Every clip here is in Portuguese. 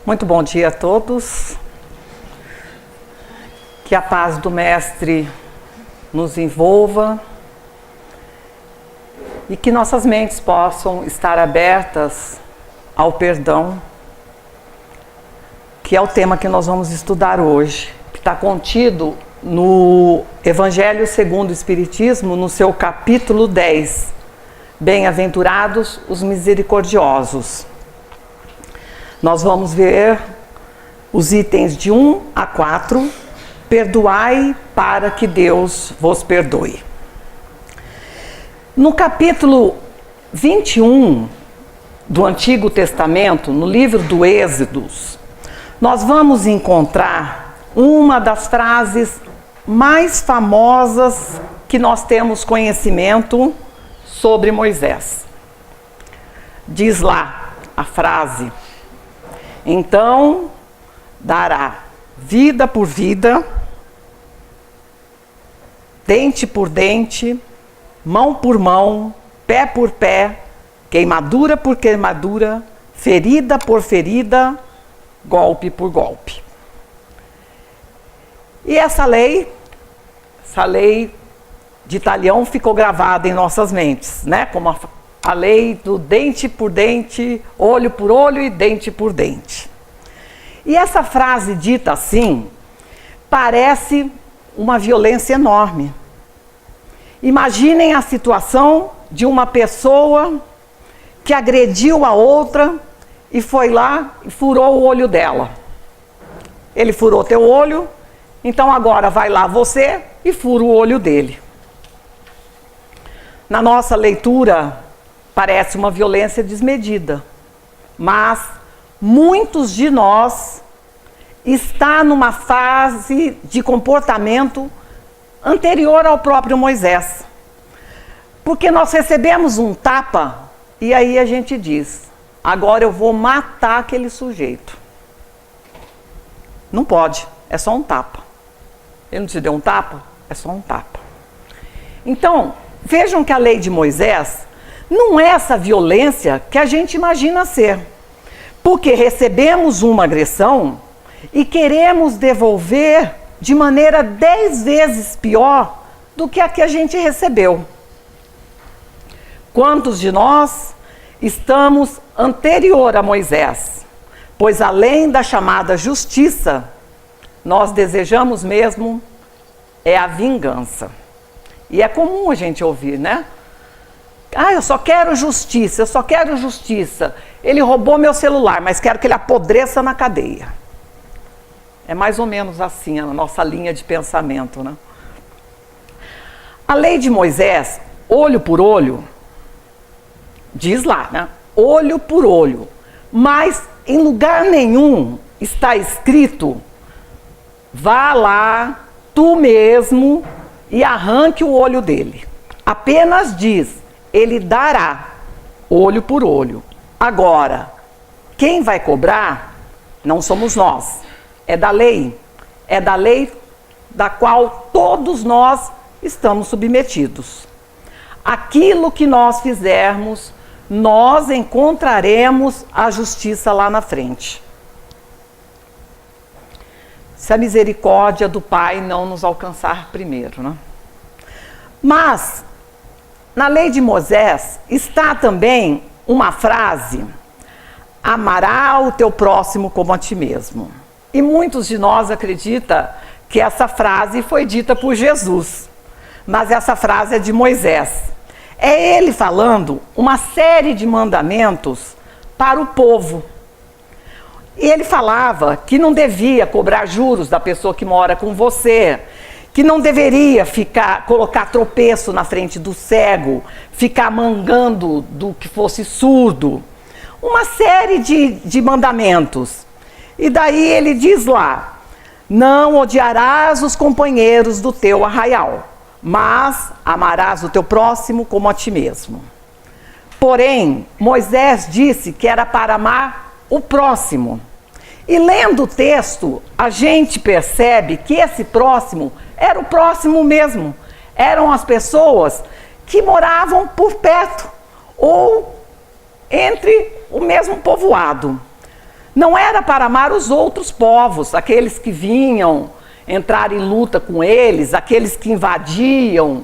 Muito bom dia a todos. Que a paz do Mestre nos envolva e que nossas mentes possam estar abertas ao perdão, que é o tema que nós vamos estudar hoje, que está contido no Evangelho segundo o Espiritismo, no seu capítulo 10. Bem-aventurados os misericordiosos. Nós vamos ver os itens de 1 a 4. Perdoai para que Deus vos perdoe. No capítulo 21 do Antigo Testamento, no livro do Êxodos, nós vamos encontrar uma das frases mais famosas que nós temos conhecimento sobre Moisés. Diz lá a frase: então dará vida por vida, dente por dente, mão por mão, pé por pé, queimadura por queimadura, ferida por ferida, golpe por golpe. E essa lei de Talião ficou gravada em nossas mentes, né? Como a lei do dente por dente, olho por olho e dente por dente. E essa frase dita assim, parece uma violência enorme. Imaginem a situação de uma pessoa que agrediu a outra e foi lá e furou o olho dela. Ele furou teu olho, então agora vai lá você e fura o olho dele. Na nossa leitura, parece uma violência desmedida, mas muitos de nós está numa fase de comportamento anterior ao próprio Moisés. Porque nós recebemos um tapa e aí a gente diz, agora eu vou matar aquele sujeito. Não pode, é só um tapa. Ele não te deu um tapa? É só um tapa. Então, vejam que a lei de Moisés não é essa violência que a gente imagina ser. Porque recebemos uma agressão e queremos devolver de maneira 10 vezes pior do que a que a gente recebeu. Quantos de nós estamos anterior a Moisés? Pois além da chamada justiça, nós desejamos mesmo é a vingança. E é comum a gente ouvir, né? Ah, eu só quero justiça, eu só quero justiça. Ele roubou meu celular, mas quero que ele apodreça na cadeia. É mais ou menos assim a nossa linha de pensamento, né? A lei de Moisés, olho por olho, diz lá, né? Olho por olho. Mas em lugar nenhum está escrito, vá lá, tu mesmo, e arranque o olho dele. Apenas diz, ele dará, olho por olho. Agora, quem vai cobrar não somos nós. É da lei da qual todos nós estamos submetidos. Aquilo que nós fizermos, nós encontraremos a justiça lá na frente. Se a misericórdia do Pai não nos alcançar primeiro, né? Mas, na lei de Moisés, está também uma frase, amará o teu próximo como a ti mesmo. E muitos de nós acreditam que essa frase foi dita por Jesus, mas essa frase é de Moisés. É ele falando uma série de mandamentos para o povo. E ele falava que não devia cobrar juros da pessoa que mora com você, que não deveria colocar tropeço na frente do cego, ficar mangando do que fosse surdo. Uma série de mandamentos. E daí ele diz lá, não odiarás os companheiros do teu arraial, mas amarás o teu próximo como a ti mesmo. Porém, Moisés disse que era para amar o próximo. E lendo o texto, a gente percebe que esse próximo era o próximo mesmo. Eram as pessoas que moravam por perto ou entre o mesmo povoado. Não era para amar os outros povos, aqueles que vinham entrar em luta com eles, aqueles que invadiam.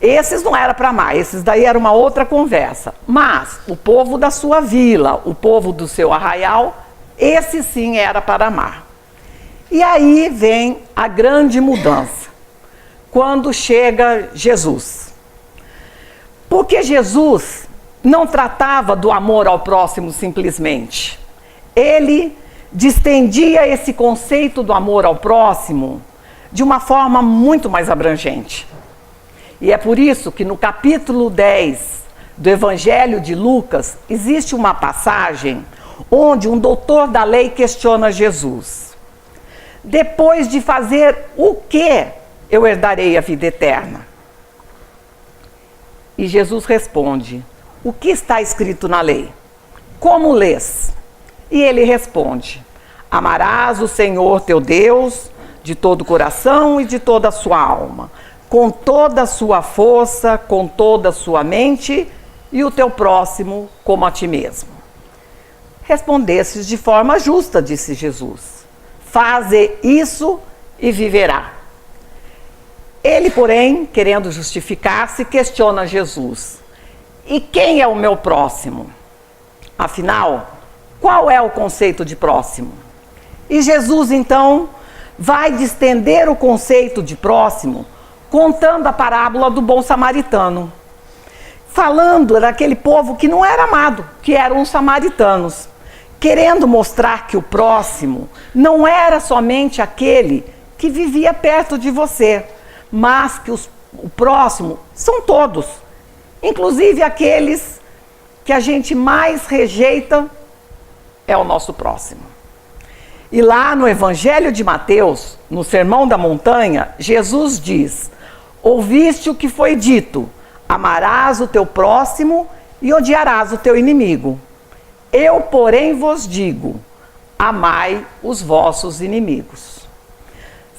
Esses não era para amar, esses daí era uma outra conversa. Mas o povo da sua vila, o povo do seu arraial, esse sim era para amar. E aí vem a grande mudança, quando chega Jesus. Porque Jesus não tratava do amor ao próximo simplesmente. Ele distendia esse conceito do amor ao próximo de uma forma muito mais abrangente. E é por isso que no capítulo 10 do Evangelho de Lucas, existe uma passagem onde um doutor da lei questiona Jesus. Depois de fazer o que eu herdarei a vida eterna? E Jesus responde, o que está escrito na lei? Como lês? E ele responde, amarás o Senhor teu Deus de todo o coração e de toda a sua alma, com toda a sua força, com toda a sua mente, e o teu próximo como a ti mesmo. Respondestes de forma justa, disse Jesus. Faze isso e viverá. Ele, porém, querendo justificar-se, questiona Jesus. E quem é o meu próximo? Afinal, qual é o conceito de próximo? E Jesus, então, vai distender o conceito de próximo, contando a parábola do bom samaritano. Falando daquele povo que não era amado, que eram os samaritanos. Querendo mostrar que o próximo não era somente aquele que vivia perto de você, mas que o próximo são todos, inclusive aqueles que a gente mais rejeita é o nosso próximo. E lá no Evangelho de Mateus, no Sermão da Montanha, Jesus diz, ouviste o que foi dito, amarás o teu próximo e odiarás o teu inimigo. Eu, porém, vos digo, amai os vossos inimigos.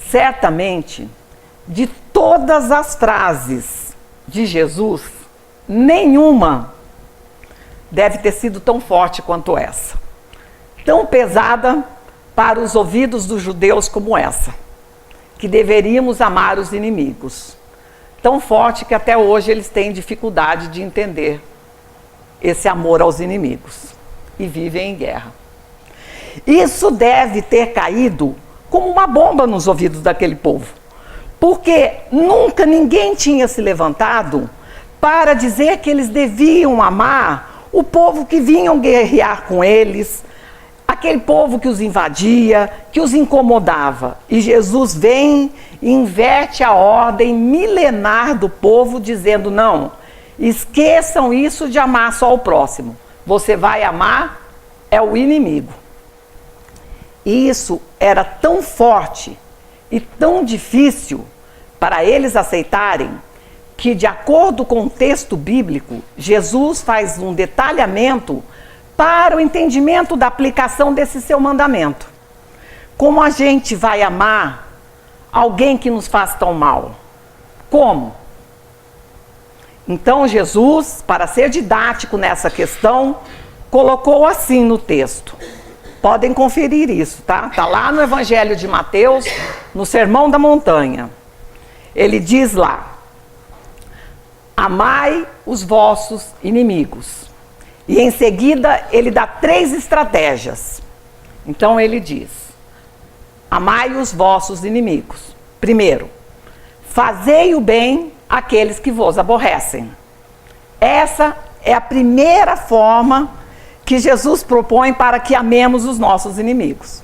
Certamente, de todas as frases de Jesus, nenhuma deve ter sido tão forte quanto essa. Tão pesada para os ouvidos dos judeus como essa. Que deveríamos amar os inimigos. Tão forte que até hoje eles têm dificuldade de entender esse amor aos inimigos. E vivem em guerra. Isso deve ter caído como uma bomba nos ouvidos daquele povo. Porque nunca ninguém tinha se levantado para dizer que eles deviam amar o povo que vinham guerrear com eles, aquele povo que os invadia, que os incomodava. E Jesus vem e inverte a ordem milenar do povo, dizendo, não, esqueçam isso de amar só o próximo. Você vai amar é o inimigo. E isso era tão forte e tão difícil para eles aceitarem, que de acordo com o texto bíblico, Jesus faz um detalhamento para o entendimento da aplicação desse seu mandamento. Como a gente vai amar alguém que nos faz tão mal? Como? Então Jesus, para ser didático nessa questão, colocou assim no texto. Podem conferir isso, tá? Está lá no Evangelho de Mateus, no Sermão da Montanha. Ele diz lá, amai os vossos inimigos. E em seguida ele dá 3 estratégias. Então ele diz, amai os vossos inimigos. Primeiro, fazei o bem àqueles que vos aborrecem. Essa é a primeira forma que Jesus propõe para que amemos os nossos inimigos.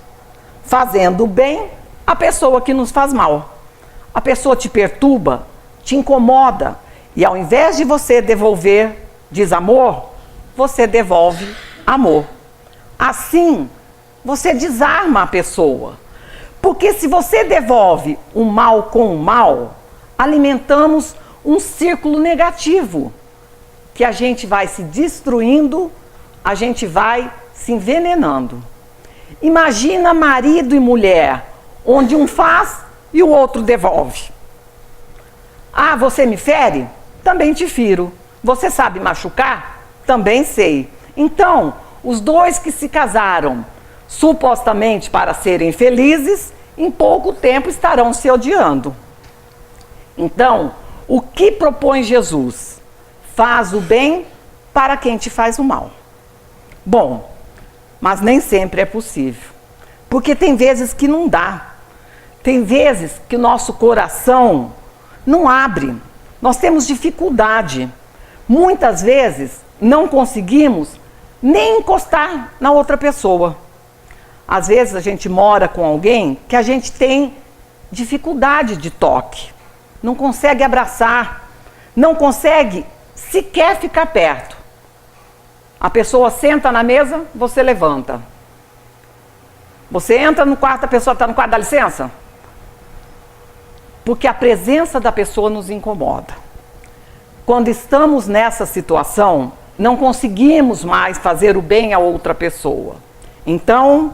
Fazendo o bem à pessoa que nos faz mal. A pessoa te perturba, te incomoda, e ao invés de você devolver desamor, você devolve amor. Assim, você desarma a pessoa. Porque se você devolve o mal com o mal, alimentamos um círculo negativo, que a gente vai se destruindo, a gente vai se envenenando. Imagina marido e mulher, onde um faz e o outro devolve. Ah, você me fere? Também te firo. Você sabe machucar? Também sei. Então, os dois que se casaram supostamente para serem felizes, em pouco tempo estarão se odiando. Então, o que propõe Jesus? Faz o bem para quem te faz o mal. Bom, mas nem sempre é possível, porque tem vezes que não dá. Tem vezes que o nosso coração não abre, nós temos dificuldade. Muitas vezes não conseguimos nem encostar na outra pessoa. Às vezes a gente mora com alguém que a gente tem dificuldade de toque, não consegue abraçar, não consegue sequer ficar perto. A pessoa senta na mesa, você levanta. Você entra no quarto, a pessoa está no quarto, dá licença? Porque a presença da pessoa nos incomoda. Quando estamos nessa situação, não conseguimos mais fazer o bem a outra pessoa. Então,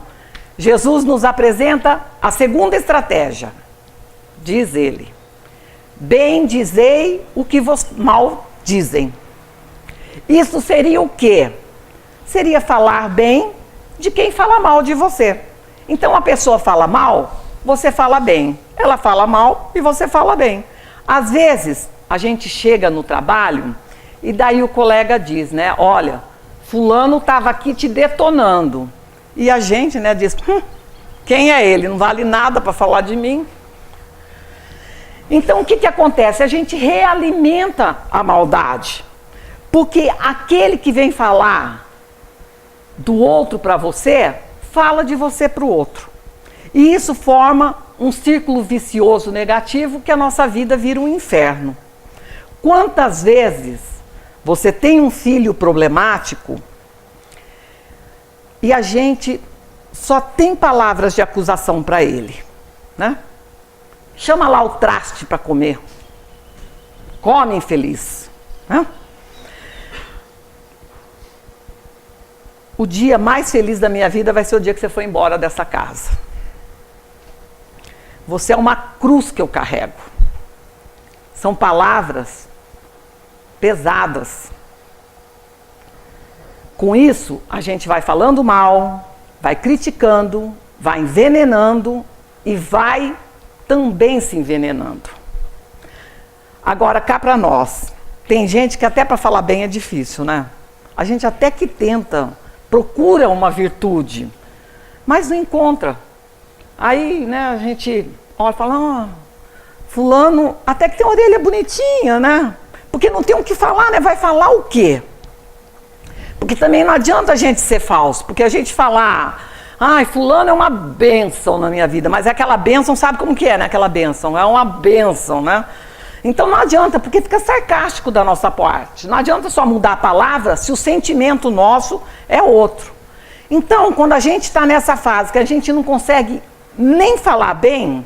Jesus nos apresenta a segunda estratégia. Diz ele: bem dizei o que vos mal dizem. Isso seria o quê? Seria falar bem de quem fala mal de você. Então a pessoa fala mal, você fala bem. Ela fala mal e você fala bem. Às vezes, a gente chega no trabalho e daí o colega diz, né? Olha, fulano estava aqui te detonando. E a gente, né, diz, quem é ele? Não vale nada para falar de mim. Então, o que acontece? A gente realimenta a maldade. Porque aquele que vem falar do outro para você, fala de você para o outro. E isso forma um círculo vicioso negativo que a nossa vida vira um inferno. Quantas vezes você tem um filho problemático e a gente só tem palavras de acusação para ele, né? Chama lá o traste para comer. Come, infeliz. Né? O dia mais feliz da minha vida vai ser o dia que você for embora dessa casa. Você é uma cruz que eu carrego. São palavras pesadas. Com isso, a gente vai falando mal, vai criticando, vai envenenando e vai também se envenenando. Agora, cá para nós, tem gente que até para falar bem é difícil, né? A gente até que tenta, procura uma virtude, mas não encontra. Aí, né, a gente olha e fala, fulano até que tem uma orelha bonitinha, né? Porque não tem o que falar, né? Vai falar o quê? Porque também não adianta a gente ser falso, porque a gente falar, fulano é uma bênção na minha vida, mas aquela bênção, sabe como que é, né? Aquela bênção, é uma bênção, né? Então não adianta, porque fica sarcástico da nossa parte. Não adianta só mudar a palavra se o sentimento nosso é outro. Então, quando a gente está nessa fase que a gente não consegue nem falar bem,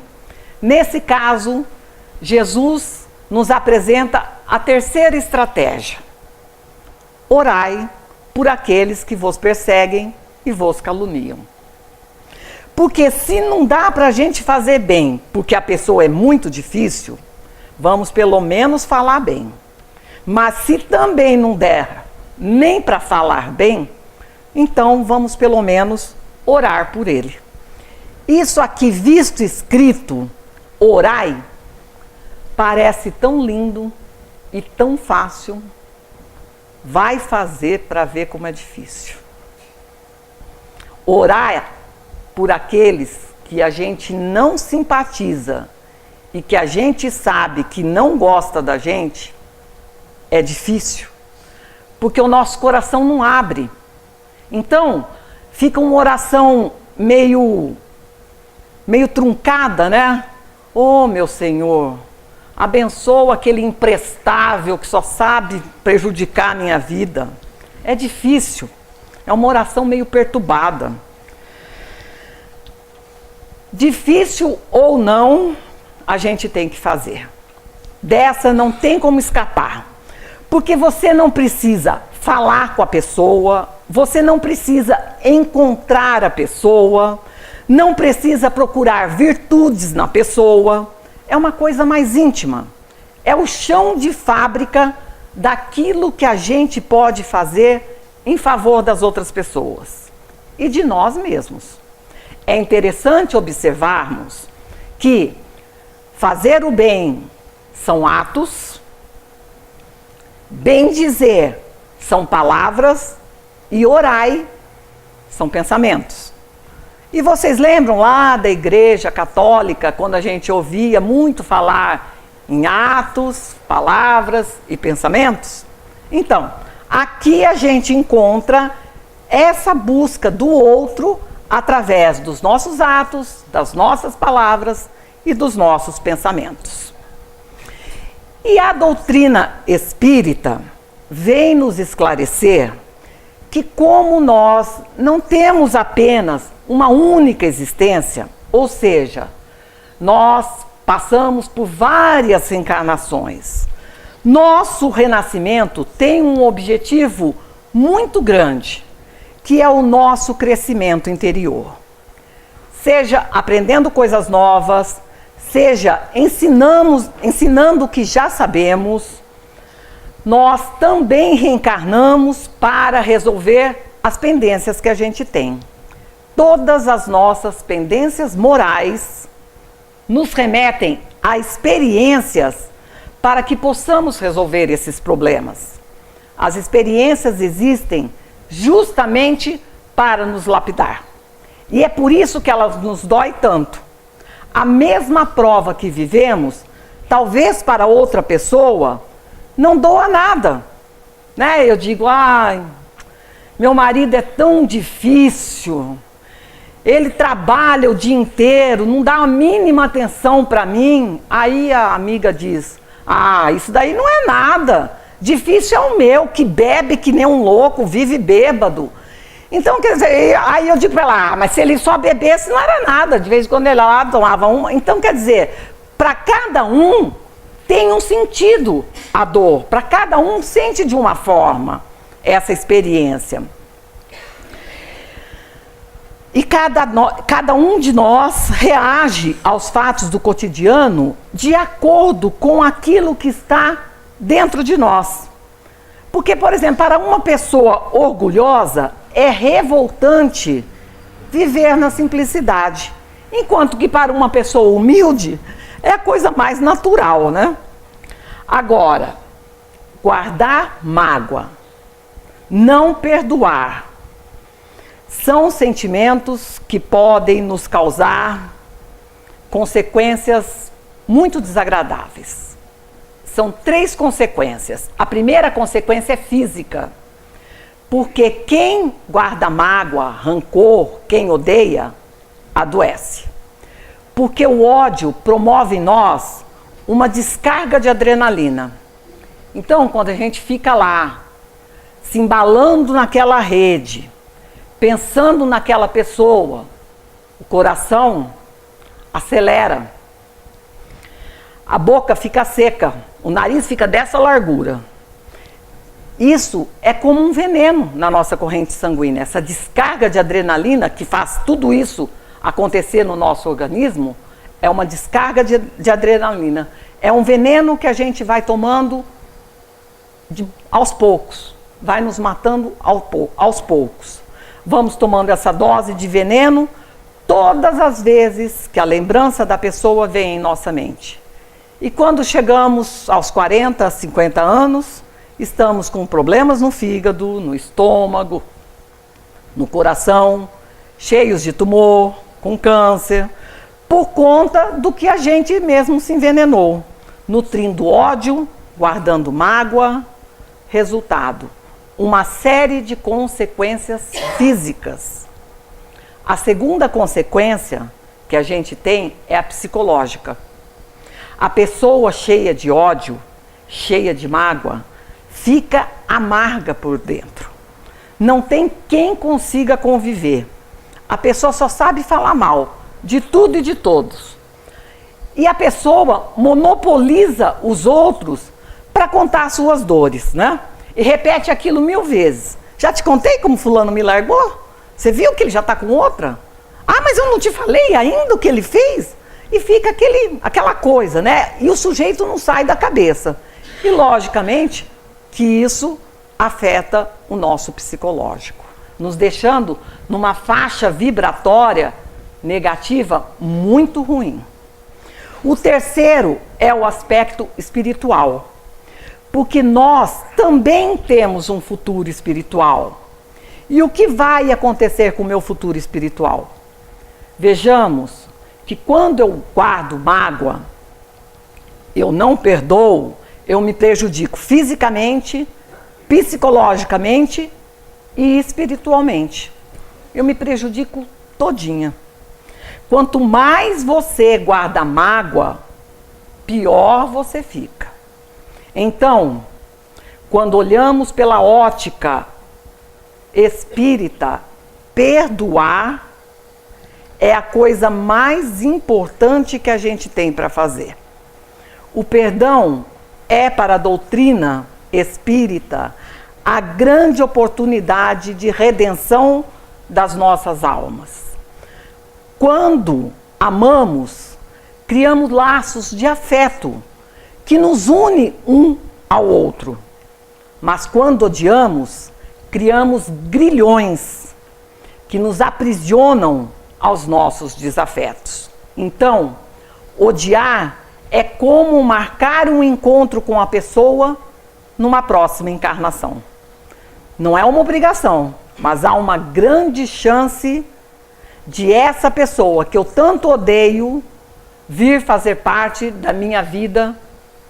nesse caso, Jesus nos apresenta a terceira estratégia. Orai por aqueles que vos perseguem e vos caluniam. Porque se não dá para a gente fazer bem, porque a pessoa é muito difícil, vamos pelo menos falar bem. Mas se também não der nem para falar bem, então vamos pelo menos orar por ele. Isso aqui visto escrito, orai, parece tão lindo e tão fácil. Vai fazer para ver como é difícil. Orar por aqueles que a gente não simpatiza e que a gente sabe que não gosta da gente, é difícil, porque o nosso coração não abre. Então, fica uma oração meio truncada, né? Oh, meu Senhor, abençoa aquele imprestável que só sabe prejudicar a minha vida. É difícil, é uma oração meio perturbada. Difícil ou não, a gente tem que fazer. Dessa não tem como escapar. Porque você não precisa falar com a pessoa, você não precisa encontrar a pessoa, não precisa procurar virtudes na pessoa. É uma coisa mais íntima. É o chão de fábrica daquilo que a gente pode fazer em favor das outras pessoas. e de nós mesmos. É interessante observarmos que fazer o bem são atos, bem dizer são palavras e orai são pensamentos. E vocês lembram lá da Igreja Católica, quando a gente ouvia muito falar em atos, palavras e pensamentos? Então, aqui a gente encontra essa busca do outro através dos nossos atos, das nossas palavras e dos nossos pensamentos. E a doutrina espírita vem nos esclarecer que, como nós não temos apenas uma única existência, ou seja, nós passamos por várias reencarnações, nosso renascimento tem um objetivo muito grande, que é o nosso crescimento interior. Seja aprendendo coisas novas, seja ensinando o que já sabemos, nós também reencarnamos para resolver as pendências que a gente tem. Todas as nossas pendências morais nos remetem a experiências para que possamos resolver esses problemas. As experiências existem justamente para nos lapidar. E é por isso que elas nos dói tanto. A mesma prova que vivemos, talvez para outra pessoa, não doa nada, né? Eu digo, ai, meu marido é tão difícil, ele trabalha o dia inteiro, não dá a mínima atenção para mim. Aí a amiga diz, ah, isso daí não é nada, difícil é o meu, que bebe que nem um louco, vive bêbado. Então, quer dizer, aí eu digo para ela, ah, mas se ele só bebesse não era nada, de vez em quando ele lá tomava uma. Então, quer dizer, para cada um tem um sentido a dor, para cada um sente de uma forma essa experiência. E cada um de nós reage aos fatos do cotidiano de acordo com aquilo que está dentro de nós. Porque, por exemplo, para uma pessoa orgulhosa, é revoltante viver na simplicidade. Enquanto que para uma pessoa humilde, é a coisa mais natural, né? Agora, guardar mágoa, não perdoar, são sentimentos que podem nos causar consequências muito desagradáveis. São 3 consequências. A primeira consequência é física, porque quem guarda mágoa, rancor, quem odeia, adoece. Porque o ódio promove em nós uma descarga de adrenalina. Então, quando a gente fica lá, se embalando naquela rede, pensando naquela pessoa, o coração acelera, a boca fica seca, o nariz fica dessa largura. Isso é como um veneno na nossa corrente sanguínea. Essa descarga de adrenalina que faz tudo isso acontecer no nosso organismo é uma descarga de adrenalina. É um veneno que a gente vai tomando aos poucos, vai nos matando aos poucos. Vamos tomando essa dose de veneno todas as vezes que a lembrança da pessoa vem em nossa mente. E quando chegamos aos 40, 50 anos, estamos com problemas no fígado, no estômago, no coração, cheios de tumor, com câncer, por conta do que a gente mesmo se envenenou, nutrindo ódio, guardando mágoa. Resultado, uma série de consequências físicas. A segunda consequência que a gente tem é a psicológica. A pessoa cheia de ódio, cheia de mágoa, fica amarga por dentro. Não tem quem consiga conviver. A pessoa só sabe falar mal de tudo e de todos. E a pessoa monopoliza os outros para contar as suas dores, né? E repete aquilo 1000 vezes. Já te contei como fulano me largou? Você viu que ele já está com outra? Ah, mas eu não te falei ainda o que ele fez? E fica aquela coisa, né? E o sujeito não sai da cabeça. E logicamente que isso afeta o nosso psicológico. nos deixando numa faixa vibratória negativa muito ruim. O terceiro é o aspecto espiritual, porque nós também temos um futuro espiritual. E o que vai acontecer com o meu futuro espiritual? Vejamos que quando eu guardo mágoa, eu não perdoo, eu me prejudico fisicamente, psicologicamente e espiritualmente. Eu me prejudico todinha. Quanto mais você guarda mágoa, pior você fica. Então, quando olhamos pela ótica espírita, perdoar é a coisa mais importante que a gente tem para fazer. O perdão é para a doutrina espírita a grande oportunidade de redenção das nossas almas. Quando amamos, criamos laços de afeto que nos une um ao outro. Mas quando odiamos, criamos grilhões que nos aprisionam aos nossos desafetos. Então, odiar é como marcar um encontro com a pessoa numa próxima encarnação. Não é uma obrigação, mas há uma grande chance de essa pessoa que eu tanto odeio vir fazer parte da minha vida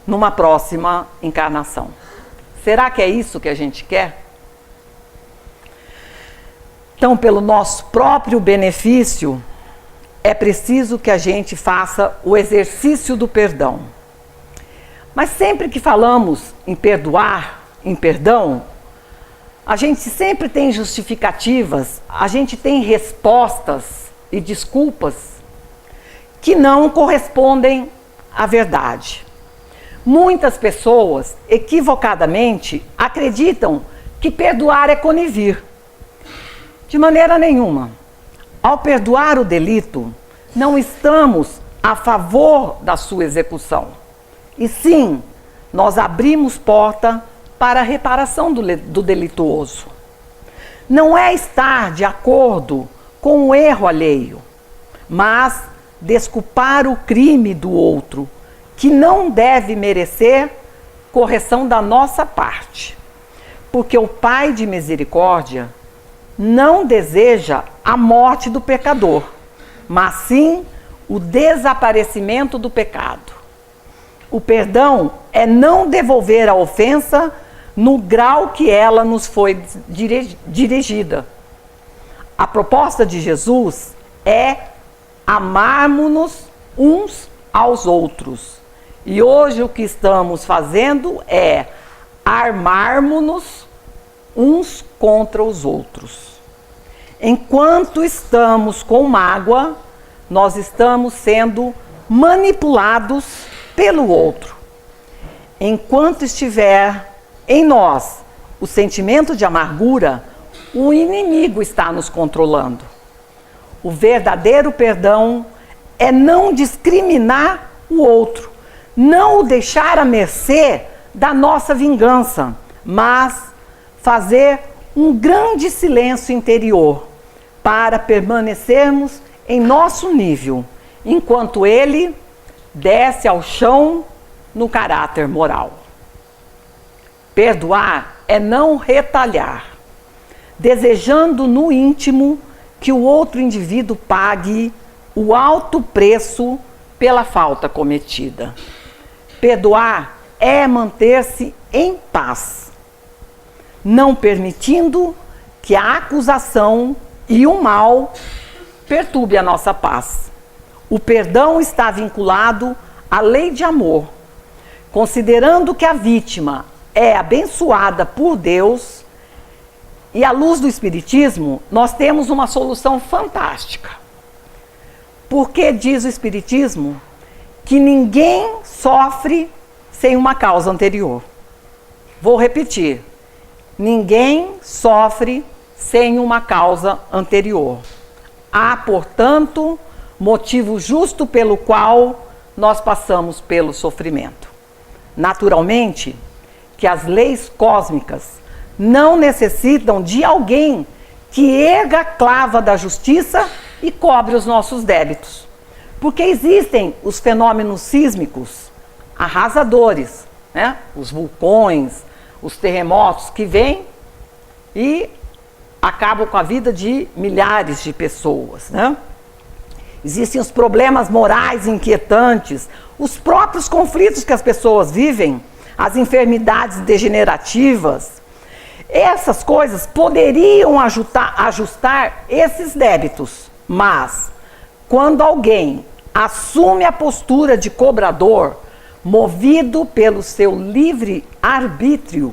numa próxima encarnação. Será que é isso que a gente quer? Então, pelo nosso próprio benefício, é preciso que a gente faça o exercício do perdão. Mas sempre que falamos em perdoar, em perdão, a gente sempre tem justificativas, a gente tem respostas e desculpas que não correspondem à verdade. Muitas pessoas, equivocadamente, acreditam que perdoar é conivir. De maneira nenhuma. Ao perdoar o delito, não estamos a favor da sua execução. E sim, nós abrimos porta para a reparação do delituoso. Não é estar de acordo com o erro alheio, mas desculpar o crime do outro, que não deve merecer correção da nossa parte. Porque o Pai de misericórdia não deseja a morte do pecador, mas sim o desaparecimento do pecado. O perdão é não devolver a ofensa no grau que ela nos foi dirigida. A proposta de Jesus é amarmos-nos uns aos outros. E hoje o que estamos fazendo é armarmos-nos uns contra os outros. Enquanto estamos com mágoa, nós estamos sendo manipulados pelo outro. Enquanto estiver em nós o sentimento de amargura, o inimigo está nos controlando. O verdadeiro perdão é não discriminar o outro, não o deixar à mercê da nossa vingança, mas fazer um grande silêncio interior para permanecermos em nosso nível, enquanto ele desce ao chão no caráter moral. Perdoar é não retalhar, desejando no íntimo que o outro indivíduo pague o alto preço pela falta cometida. Perdoar é manter-se em paz, não permitindo que a acusação e o mal perturbe a nossa paz. O perdão está vinculado à lei de amor, considerando que a vítima é abençoada por Deus. E à luz do Espiritismo, nós temos uma solução fantástica. Porque diz o Espiritismo que ninguém sofre sem uma causa anterior. Vou repetir. Ninguém sofre sem uma causa anterior. Há, portanto, motivo justo pelo qual nós passamos pelo sofrimento. Naturalmente, que as leis cósmicas não necessitam de alguém que erga a clava da justiça e cobre os nossos débitos. Porque existem os fenômenos sísmicos arrasadores, né? Os vulcões, os terremotos que vêm e acabam com a vida de milhares de pessoas, né? Existem os problemas morais inquietantes, os próprios conflitos que as pessoas vivem, as enfermidades degenerativas. Essas coisas poderiam ajustar esses débitos, mas quando alguém assume a postura de cobrador, movido pelo seu livre arbítrio,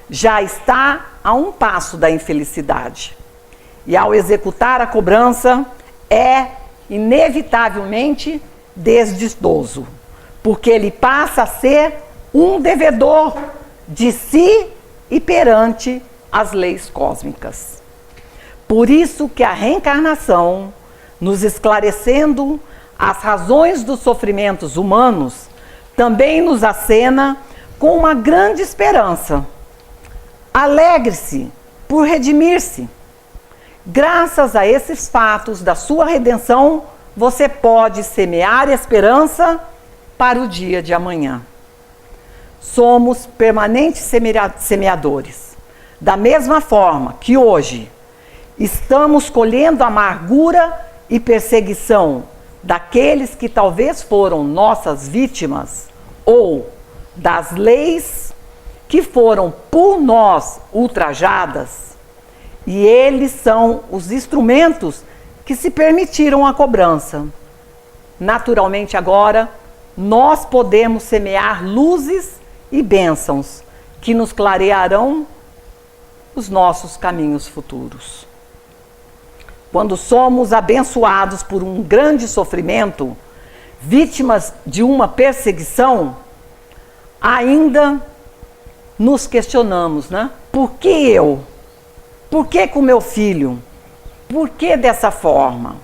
já está a um passo da infelicidade. E ao executar a cobrança, é inevitavelmente desditoso, porque ele passa a ser um devedor de si e perante as leis cósmicas. Por isso que a reencarnação, nos esclarecendo as razões dos sofrimentos humanos, também nos acena com uma grande esperança. Alegre-se por redimir-se. Graças a esses fatos da sua redenção, você pode semear esperança para o dia de amanhã. Somos permanentes semeadores. Da mesma forma que hoje estamos colhendo amargura e perseguição daqueles que talvez foram nossas vítimas, ou das leis que foram por nós ultrajadas, e eles são os instrumentos que se permitiram a cobrança. Naturalmente agora, nós podemos semear luzes e bênçãos que nos clarearão os nossos caminhos futuros. Quando somos abençoados por um grande sofrimento, vítimas de uma perseguição, ainda nos questionamos, né? Por que eu? Por que com meu filho? Por que dessa forma?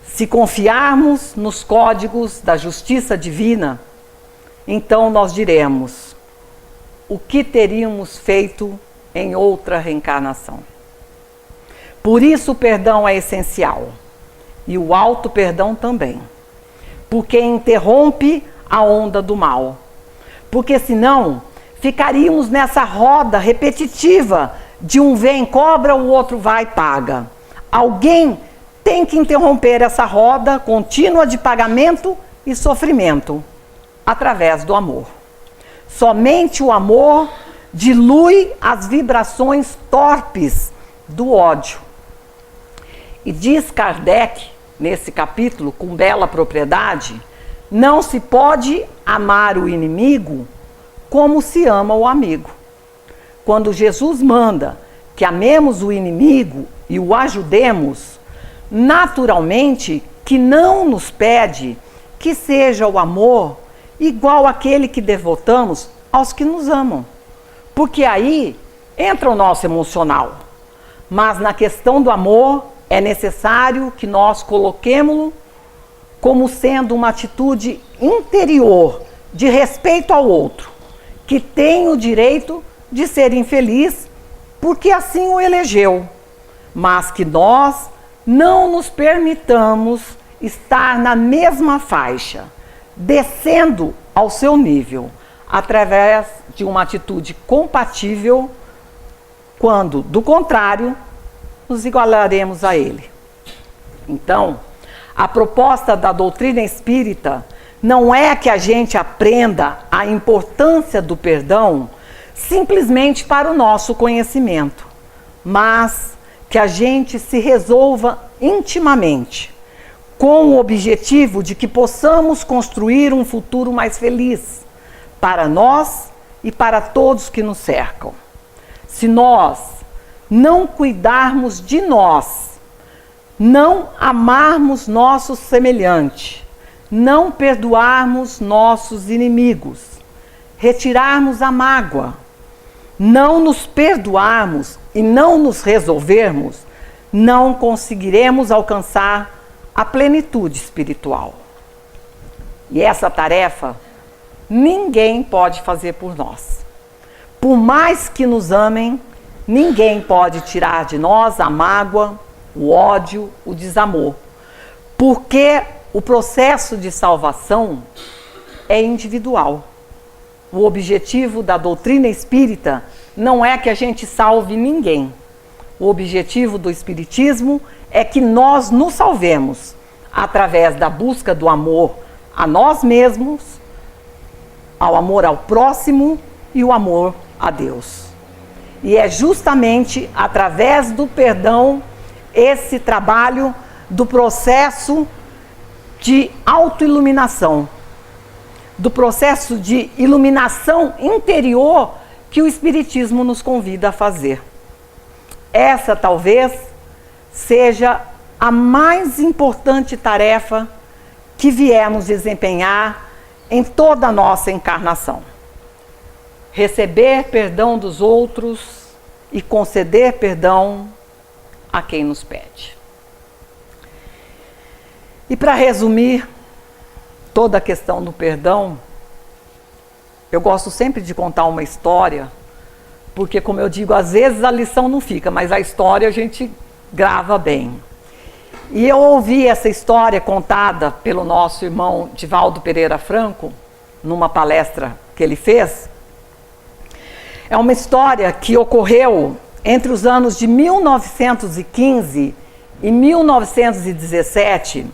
Se confiarmos nos códigos da justiça divina, então nós diremos: o que teríamos feito em outra reencarnação? Por isso o perdão é essencial, e o auto-perdão também, porque interrompe a onda do mal. Porque senão ficaríamos nessa roda repetitiva de um vem cobra, o outro vai e paga. Alguém tem que interromper essa roda contínua de pagamento e sofrimento através do amor. Somente o amor dilui as vibrações torpes do ódio. E diz Kardec, nesse capítulo, com bela propriedade, não se pode amar o inimigo como se ama o amigo. Quando Jesus manda que amemos o inimigo e o ajudemos, naturalmente que não nos pede que seja o amor igual àquele que devotamos aos que nos amam. Porque aí entra o nosso emocional. Mas na questão do amor, é necessário que nós coloquemo-lo como sendo uma atitude interior de respeito ao outro, que tem o direito de ser infeliz porque assim o elegeu, mas que nós não nos permitamos estar na mesma faixa, descendo ao seu nível, através de uma atitude compatível, quando, do contrário, nos igualaremos a ele. Então, a proposta da doutrina espírita não é que a gente aprenda a importância do perdão simplesmente para o nosso conhecimento, mas que a gente se resolva intimamente, com o objetivo de que possamos construir um futuro mais feliz para nós e para todos que nos cercam. Se nós não cuidarmos de nós, não amarmos nosso semelhante, não perdoarmos nossos inimigos, retirarmos a mágoa, não nos perdoarmos e não nos resolvermos, não conseguiremos alcançar a plenitude espiritual. E essa tarefa ninguém pode fazer por nós. Por mais que nos amem Ninguém pode tirar de nós a mágoa, o ódio, o desamor, porque o processo de salvação é individual. O objetivo da doutrina espírita não é que a gente salve ninguém. O objetivo do espiritismo é que nós nos salvemos através da busca do amor a nós mesmos, ao amor ao próximo e o amor a Deus. E é justamente através do perdão, esse trabalho do processo de autoiluminação, do processo de iluminação interior que o Espiritismo nos convida a fazer. Essa talvez seja a mais importante tarefa que viemos desempenhar em toda a nossa encarnação. Receber perdão dos outros e conceder perdão a quem nos pede. E para resumir toda a questão do perdão, eu gosto sempre de contar uma história, porque, como eu digo, às vezes a lição não fica, mas a história a gente grava bem. E eu ouvi essa história contada pelo nosso irmão Divaldo Pereira Franco, numa palestra que ele fez. É uma história que ocorreu entre os anos de 1915 e 1917,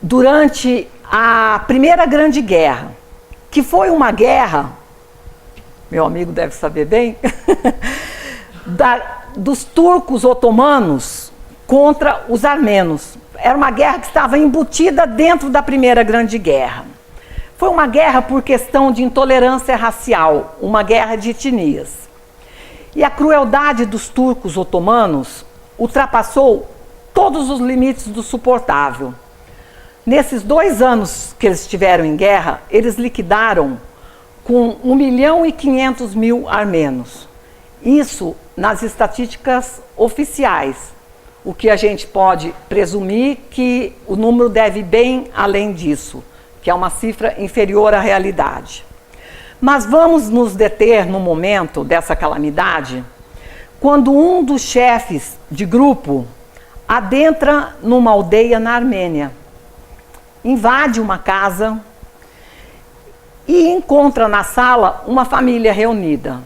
durante a Primeira Grande Guerra, que foi uma guerra, meu amigo deve saber bem, dos turcos otomanos contra os armenos. Era uma guerra que estava embutida dentro da Primeira Grande Guerra. Foi uma guerra por questão de intolerância racial, uma guerra de etnias. E a crueldade dos turcos otomanos ultrapassou todos os limites do suportável. Nesses 2 anos que eles estiveram em guerra, eles liquidaram com 1.500.000 armenos. Isso nas estatísticas oficiais, o que a gente pode presumir que o número deve ir bem além disso, que é uma cifra inferior à realidade. Mas vamos nos deter no momento dessa calamidade, quando um dos chefes de grupo adentra numa aldeia na Armênia, invade uma casa e encontra na sala uma família reunida.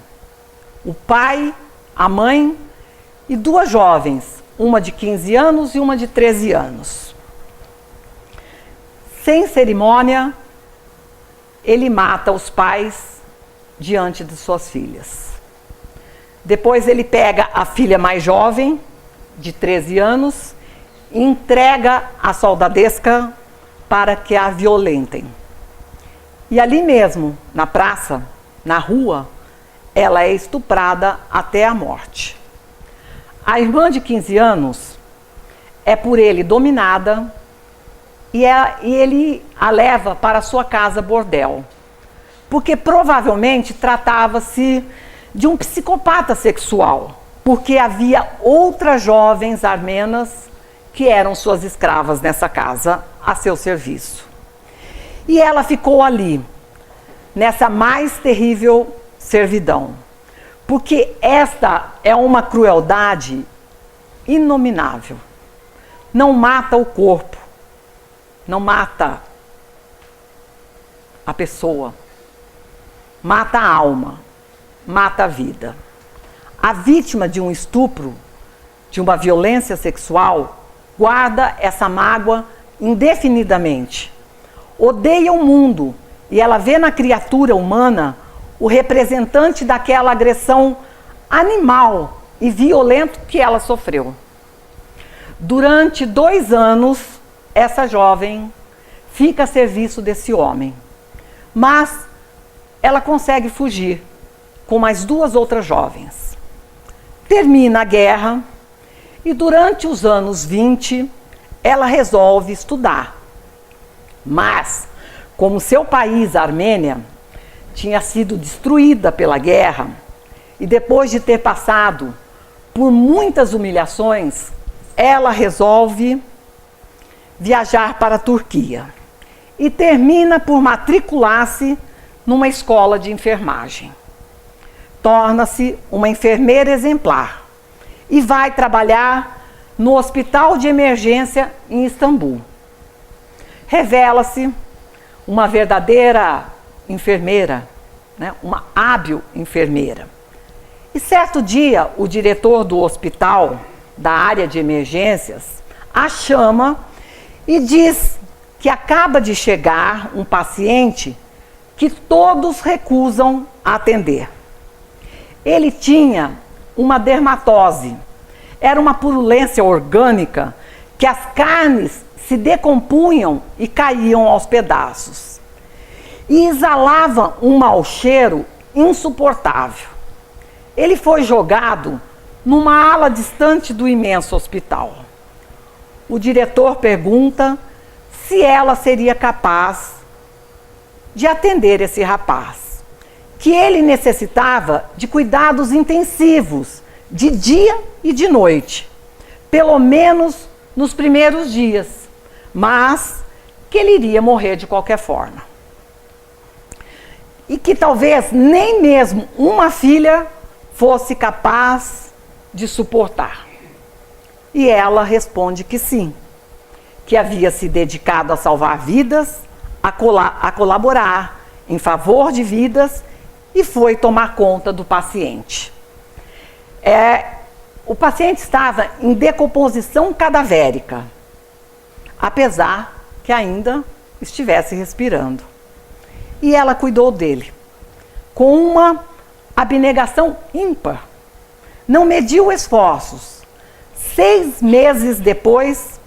O pai, a mãe e 2 jovens, uma de 15 anos e uma de 13 anos. Sem cerimônia, ele mata os pais diante de suas filhas. Depois ele pega a filha mais jovem, de 13 anos, e entrega a soldadesca para que a violentem. E ali mesmo, na praça, na rua, ela é estuprada até a morte. A irmã de 15 anos é por ele dominada e ele a leva para sua casa bordel, porque provavelmente tratava-se de um psicopata sexual, porque havia outras jovens armenas que eram suas escravas nessa casa, a seu serviço. E ela ficou ali, nessa mais terrível servidão, porque esta é uma crueldade inominável. Não mata o corpo, não mata a pessoa, mata a alma, mata a vida. A vítima de um estupro, de uma violência sexual, guarda essa mágoa indefinidamente. Odeia o mundo e ela vê na criatura humana o representante daquela agressão animal e violenta que ela sofreu. Durante 2 anos, essa jovem fica a serviço desse homem, mas ela consegue fugir com mais 2 outras jovens. Termina a guerra e durante os anos 20, ela resolve estudar. Mas, como seu país, a Armênia, tinha sido destruída pela guerra, e depois de ter passado por muitas humilhações, ela resolve viajar para a Turquia e termina por matricular-se numa escola de enfermagem. torna-se uma enfermeira exemplar e vai trabalhar no hospital de emergência em Istambul. Revela-se uma verdadeira enfermeira, né? Uma hábil enfermeira. E certo dia, o diretor do hospital, da área de emergências, a chama e diz que acaba de chegar um paciente que todos recusam atender. Ele tinha uma dermatose, era uma purulência orgânica que as carnes se decompunham e caíam aos pedaços. E exalava um mau cheiro insuportável. Ele foi jogado numa ala distante do imenso hospital. O diretor pergunta se ela seria capaz de atender esse rapaz, que ele necessitava de cuidados intensivos, de dia e de noite, pelo menos nos primeiros dias, mas que ele iria morrer de qualquer forma. E que talvez nem mesmo uma filha fosse capaz de suportar. E ela responde que sim, que havia se dedicado a salvar vidas, a colaborar em favor de vidas e foi tomar conta do paciente. O paciente estava em decomposição cadavérica, apesar que ainda estivesse respirando. E ela cuidou dele com uma abnegação ímpar. Não mediu esforços. 6 meses depois,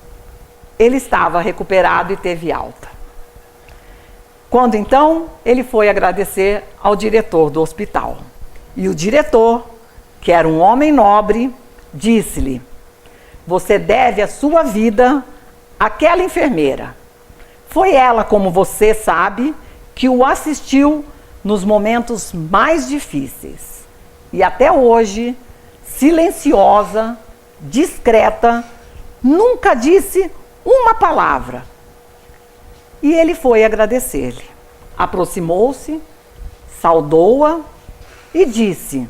ele estava recuperado e teve alta. Quando então, ele foi agradecer ao diretor do hospital. E o diretor, que era um homem nobre, disse-lhe: você deve a sua vida àquela enfermeira. Foi ela, como você sabe, que o assistiu nos momentos mais difíceis. E até hoje, silenciosa, discreta, nunca disse uma palavra. E ele foi agradecer-lhe. Aproximou-se, saudou-a e disse: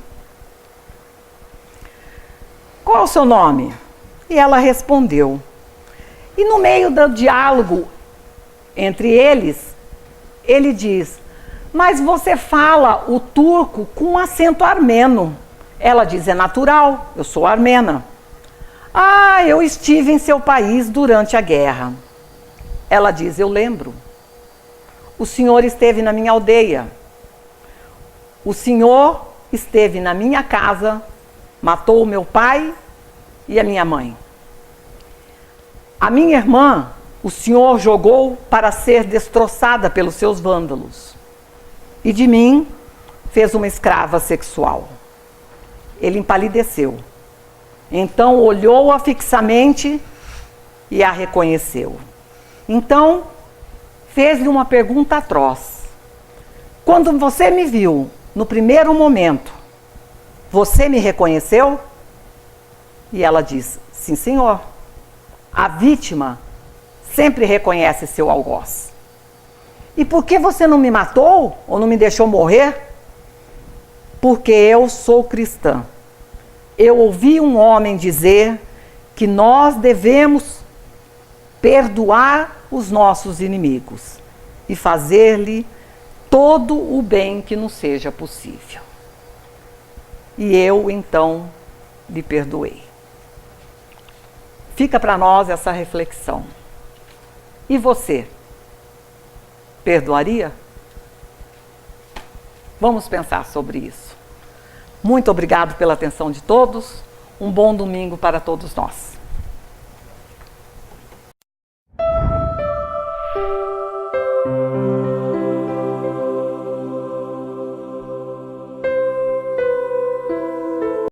qual é o seu nome? E ela respondeu. E no meio do diálogo entre eles, ele diz: mas você fala o turco com acento armeno. Ela diz: é natural, eu sou armena. Ah, eu estive em seu país durante a guerra. Ela diz: eu lembro. O senhor esteve na minha aldeia. O senhor esteve na minha casa, matou o meu pai e a minha mãe. A minha irmã, o senhor jogou para ser destroçada pelos seus vândalos. E de mim fez uma escrava sexual. Ele empalideceu. Então olhou-a fixamente e a reconheceu. Então fez-lhe uma pergunta atroz. Quando você me viu no primeiro momento, você me reconheceu? E ela diz: sim, senhor. A vítima sempre reconhece seu algoz. E por que você não me matou ou não me deixou morrer? Porque eu sou cristã. Eu ouvi um homem dizer que nós devemos perdoar os nossos inimigos e fazer-lhe todo o bem que nos seja possível. E eu, então, lhe perdoei. Fica para nós essa reflexão. E você? Perdoaria? Vamos pensar sobre isso. Muito obrigado pela atenção de todos. Um bom domingo para todos nós.